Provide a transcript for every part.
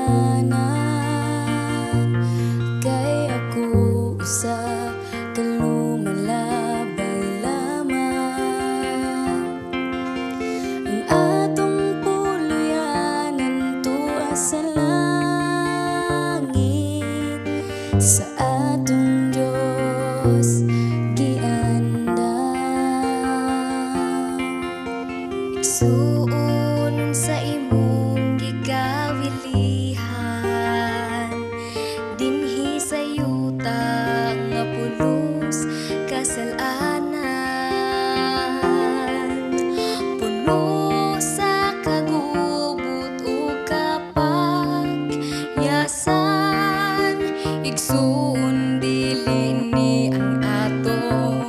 kasalanan, kay ako usa ka lumalabay lamang. Ang atong puloy-anan tuwa sa langit, sa atong Dios igsuon sa imong gikawilihan, dinhi sa yuta nga pulos kasalanan. Puno sa kagubot ug kapagyasan, igsuon dili ni ang atong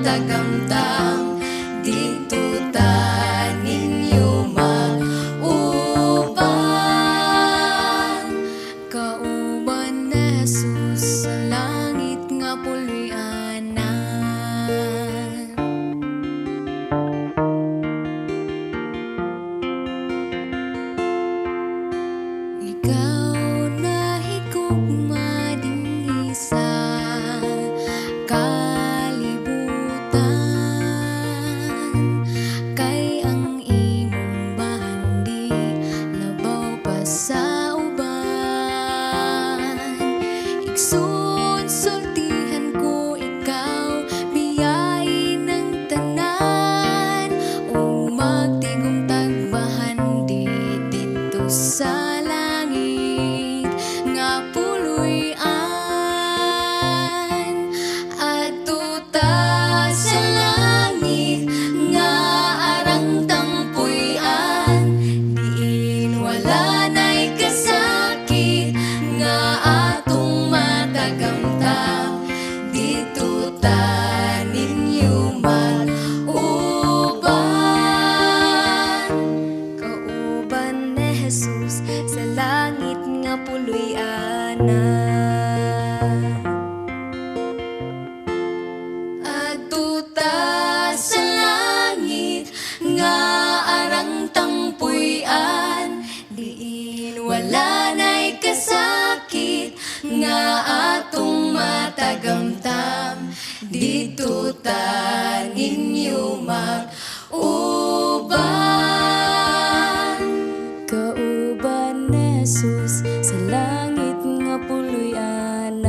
tagamtam dito ta ninyo mauban. Kauban na Jesus sa langit nga puloy-anan. Ikaw na higugma dinhi sa sa uban. Igsoon sultihan ko ikaw, biyain ng tanan, o magtigong tagbahan dito sa langit nga puloy-an. Adto ta sa langit nga arang tangpuy-an, diin wala dito ta ninyo mauban. Kauban ni Jesus sa langit nga puloy-anan. Adto ta sa langit nga arang tangpuy-an, diin wala na'y kasakit nga atong matagamtam. Dito ta ninyo mag-uban. Kauban ni Jesus sa langit nga puloy-anan.